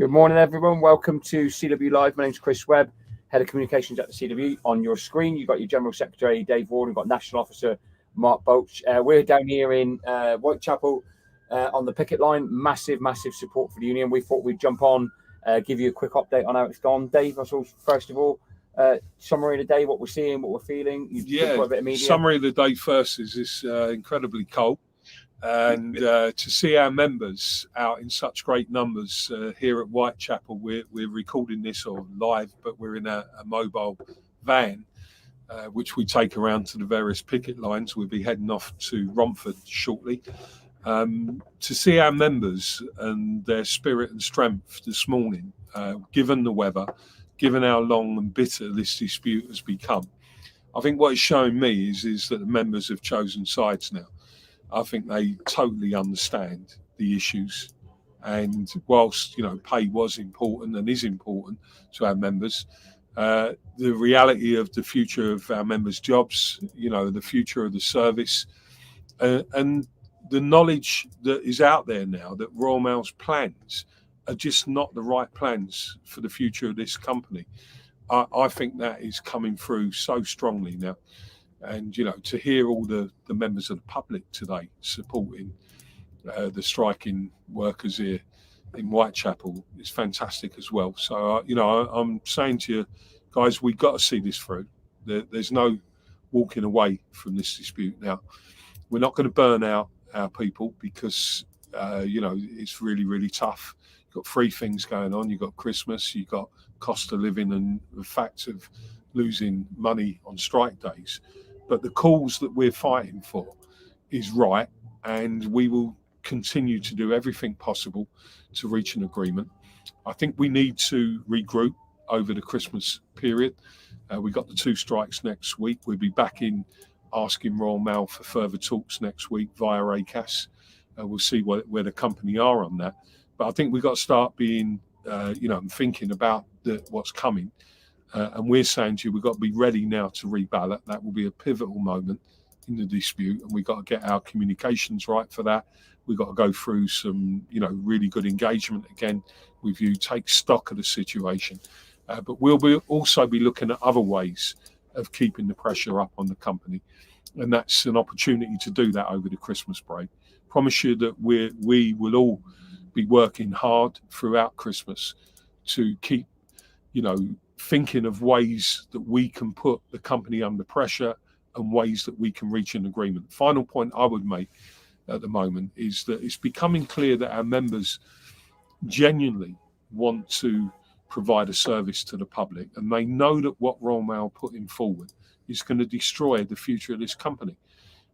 Good morning, everyone. Welcome to CW Live. My name's Chris Webb, Head of Communications at the CW. On your screen, you've got your General Secretary, Dave Ward, and got National Officer, Mark Baulch. We're down here in Whitechapel on the picket line. Massive support for the union. We thought we'd jump on, give you a quick update on how it's gone. Dave, first of all, summary of the day, what we're seeing, what we're feeling. Yeah, a bit of media. Summary of the day first is it's incredibly cold. And to see our members out in such great numbers here at Whitechapel, we're recording this on live, but we're in a mobile van, which we take around to the various picket lines. We'll be heading off to Romford shortly. To see our members and their spirit and strength this morning, given the weather, given how long and bitter this dispute has become, I think what it's showing me is that the members have chosen sides now. I think they totally understand the issues, and whilst pay was important and is important to our members, the reality of the future of our members' jobs, the future of the service, and the knowledge that is out there now that Royal Mail's plans are just not the right plans for the future of this company. I think that is coming through so strongly now. And, to hear all the members of the public today supporting the striking workers here in Whitechapel is fantastic as well. So, I'm saying to you guys, we've got to see this through. There's no walking away from this dispute now. We're not going to burn out our people because, it's really, really tough. You've got three things going on. You've got Christmas, you've got cost of living and the fact of losing money on strike days. But the cause that we're fighting for is right, and we will continue to do everything possible to reach an agreement. I think we need to regroup over the Christmas period. We got the two strikes next week. We'll be back in asking Royal Mail for further talks next week via ACAS. We'll see where the company are on that. But I think we've got to start being, thinking about what's coming. And we're saying to you, we've got to be ready now to reballot. That will be a pivotal moment in the dispute, and we've got to get our communications right for that. We've got to go through some, really good engagement again with you, take stock of the situation. But we'll also be looking at other ways of keeping the pressure up on the company. And that's an opportunity to do that over the Christmas break. Promise you that we will all be working hard throughout Christmas to keep, thinking of ways that we can put the company under pressure and ways that we can reach an agreement. Final point I would make at the moment is that it's becoming clear that our members genuinely want to provide a service to the public, and they know that what Royal Mail putting forward is going to destroy the future of this company.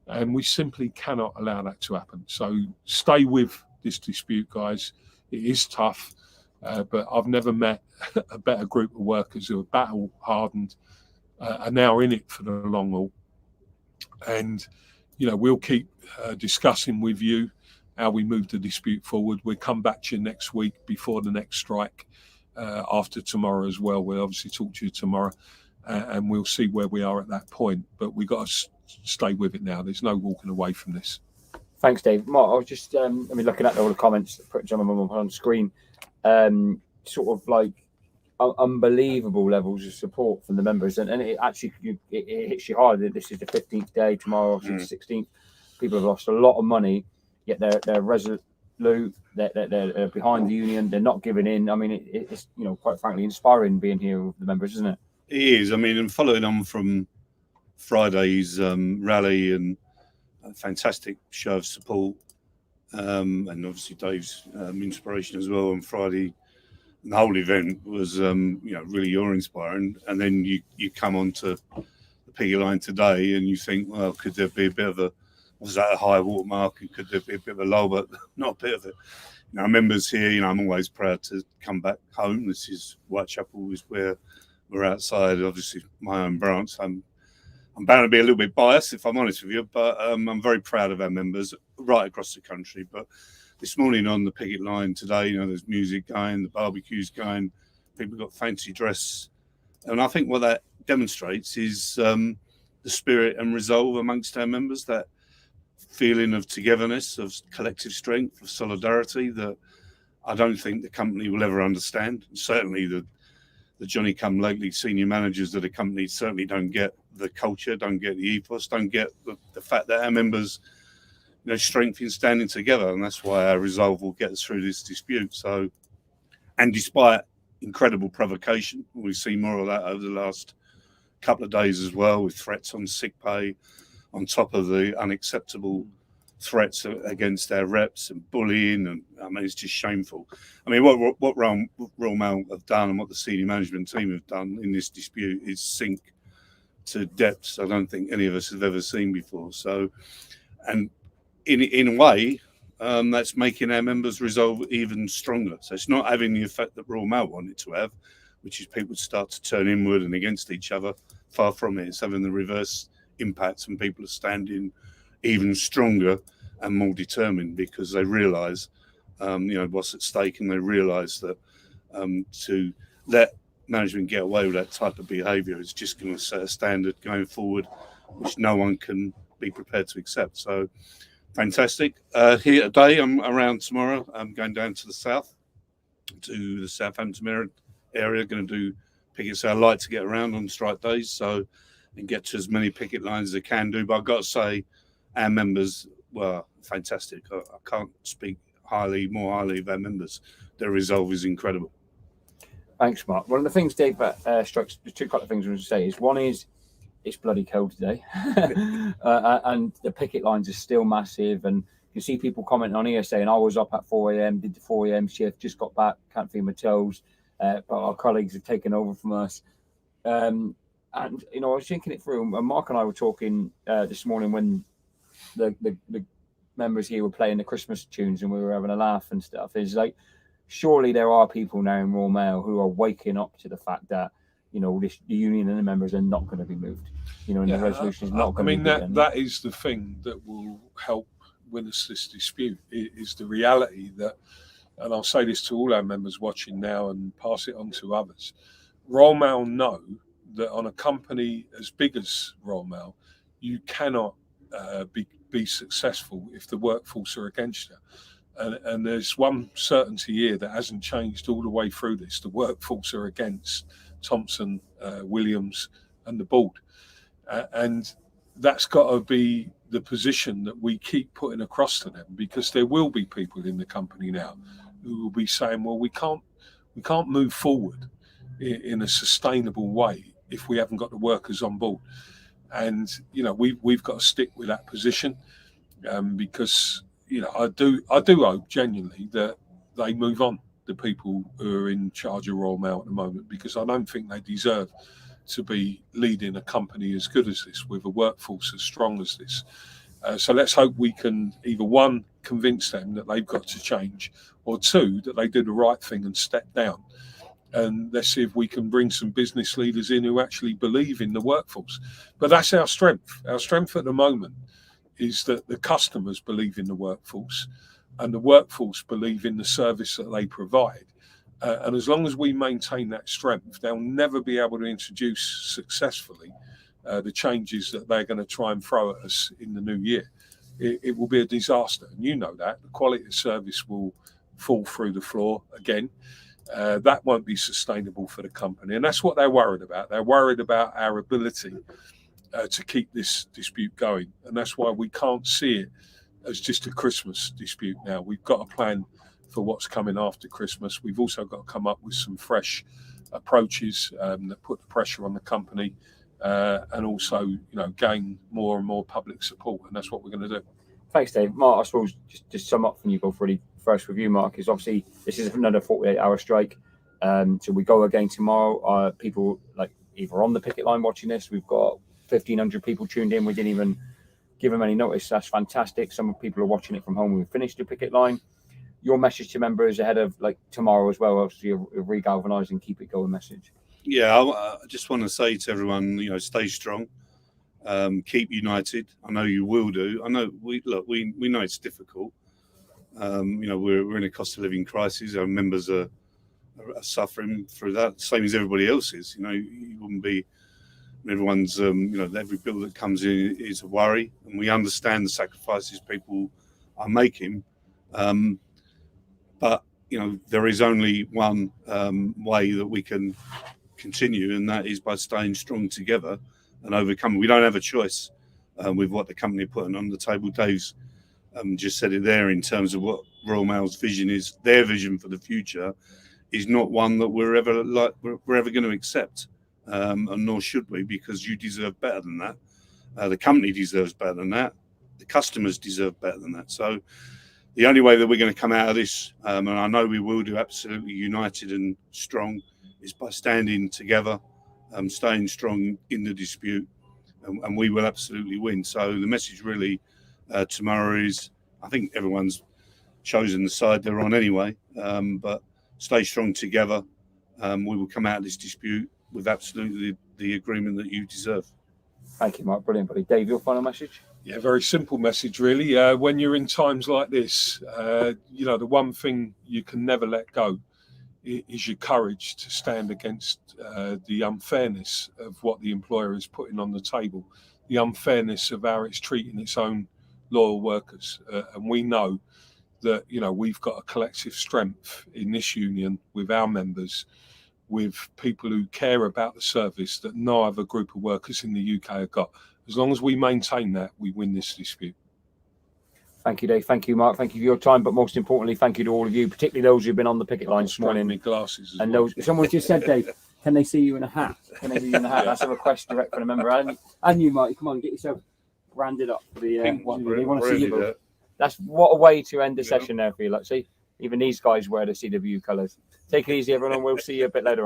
And we simply cannot allow that to happen. So stay with this dispute, guys. It is tough. But I've never met a better group of workers who are battle hardened, are now in it for the long haul. And, we'll keep discussing with you how we move the dispute forward. We'll come back to you next week before the next strike, after tomorrow as well. We'll obviously talk to you tomorrow and we'll see where we are at that point. But we've got to stay with it now. There's no walking away from this. Thanks, Dave. Mark, I was just looking at all the comments, put some of them on screen. Sort of like unbelievable levels of support from the members, and it actually it hits you hard. This is the 15th day. Tomorrow, obviously, the 16th. People have lost a lot of money, yet they're resolute. They're behind the union. They're not giving in. I mean, it's quite frankly inspiring being here with the members, isn't it? It is. I mean, and following on from Friday's rally and a fantastic show of support. And obviously Dave's inspiration as well on Friday. And the whole event was, really awe-inspiring. And then you come onto the picket line today and you think, well, could there be a bit of was that a high watermark? And could there be a bit of a low, but not a bit of it. Members here, I'm always proud to come back home. This is Whitechapel, is where we're outside, obviously, my own branch. I'm bound to be a little bit biased, if I'm honest with you, but I'm very proud of our members right across the country. But this morning on the picket line today, there's music going, the barbecue's going, people got fancy dress. And I think what that demonstrates is the spirit and resolve amongst our members, that feeling of togetherness, of collective strength, of solidarity that I don't think the company will ever understand. Certainly the Johnny come lately senior managers of the company certainly don't get the culture, don't get the ethos, don't get the fact that our members, strength in standing together, and that's why our resolve will get us through this dispute. So, and despite incredible provocation, we've seen more of that over the last couple of days as well, with threats on sick pay, on top of the unacceptable threats against our reps and bullying, and I mean it's just shameful. I mean what Royal Mail have done and what the senior management team have done in this dispute is sink to depths I don't think any of us have ever seen before. So, and in a way, that's making our members' resolve even stronger. So it's not having the effect that Royal Mail wanted to have, which is people start to turn inward and against each other. Far from it. It's having the reverse impacts, and people are standing even stronger and more determined because they realise, what's at stake, and they realise that to let management get away with that type of behaviour is just going to set a standard going forward, which no one can be prepared to accept. So, fantastic. Here today, I'm around tomorrow. I'm going down to the south, to the Southampton area. Going to do pickets. So I like to get around on strike days, and get to as many picket lines as I can do. But I've got to say, our members were fantastic. I can't speak more highly of our members. Their resolve is incredible. Thanks, Mark. One of the things Dave strikes, there's two couple of things I want to say. One is it's bloody cold today, and the picket lines are still massive. And you see people commenting on here saying, "I was up at 4 a.m., did the 4 a.m. shift, just got back, can't feel my toes, but our colleagues have taken over from us." And I was thinking it through, and Mark and I were talking this morning when the members here were playing the Christmas tunes and we were having a laugh and stuff. It's like, surely there are people now in Royal Mail who are waking up to the fact that the union and the members are not going to be moved. The resolution is not going to be. I mean, that is the thing that will help win us this dispute. Is the reality that, and I'll say this to all our members watching now and pass it on to others. Royal Mail know that on a company as big as Royal Mail, you cannot be successful if the workforce are against you. And there's one certainty here that hasn't changed all the way through this. The workforce are against Thompson, Williams and the board. And that's got to be the position that we keep putting across to them, because there will be people in the company now who will be saying, well, we can't move forward in a sustainable way if we haven't got the workers on board. And, we've got to stick with that position, because, I do hope genuinely that they move on, the people who are in charge of Royal Mail at the moment, because I don't think they deserve to be leading a company as good as this, with a workforce as strong as this. So let's hope we can either, one, convince them that they've got to change, or two, that they do the right thing and step down. And let's see if we can bring some business leaders in who actually believe in the workforce. But that's our strength. Our strength at the moment is that the customers believe in the workforce, and the workforce believe in the service that they provide. And as long as we maintain that strength, they'll never be able to introduce successfully the changes that they're going to try and throw at us in the new year. It will be a disaster. And you know that. The quality of service will fall through the floor again. That won't be sustainable for the company. And that's what they're worried about. They're worried about our ability to keep this dispute going. And that's why we can't see it as just a Christmas dispute now. We've got a plan for what's coming after Christmas. We've also got to come up with some fresh approaches that put the pressure on the company, and also, gain more and more public support. And that's what we're going to do. Thanks, Dave. Mark, I suppose just sum up from you both really. First with you, Mark, is obviously this is another 48-hour strike. So we go again tomorrow. People either on the picket line watching this. We've got 1,500 people tuned in. We didn't even give them any notice. That's fantastic. Some people are watching it from home. We finished the picket line. Your message to members ahead of tomorrow as well, obviously a re-galvanising, keep it going message. Yeah, I just want to say to everyone, stay strong, keep united. I know you will do. I know we know it's difficult. We're in a cost of living crisis. Our members are suffering through that, same as everybody else is. You wouldn't be. Everyone's, every bill that comes in is a worry, and we understand the sacrifices people are making. But there is only one way that we can continue, and that is by staying strong together and overcoming. We don't have a choice with what the company are putting on the table. Dave's just said it there in terms of what Royal Mail's vision is. Their vision for the future is not one that we're ever going to accept, and nor should we, because you deserve better than that. The company deserves better than that. The customers deserve better than that. So the only way that we're going to come out of this, and I know we will do, absolutely united and strong, is by standing together, staying strong in the dispute, and we will absolutely win. So the message really tomorrow is, I think everyone's chosen the side they're on anyway, but stay strong together. We will come out of this dispute with absolutely the agreement that you deserve. Thank you, Mark. Brilliant, buddy. Dave, your final message? Yeah, very simple message, really. When you're in times like this, the one thing you can never let go is your courage to stand against the unfairness of what the employer is putting on the table, the unfairness of how it's treating its own loyal workers. And we know that, we've got a collective strength in this union with our members, with people who care about the service that no other group of workers in the UK have got. As long as we maintain that, we win this dispute. Thank you, Dave. Thank you, Mark. Thank you for your time. But most importantly, thank you to all of you, particularly those who've been on the picket line this morning. My glasses and those, someone just said, Dave, can they see you in a hat? Can they see you in a hat? That's a request direct from a member. And you, Mark, come on, get yourself branded up for the one. They want to see you both. That's what a way to end the session there for you. Like, see, even these guys wear the CW colours. Take it easy, everyone. We'll see you a bit later on.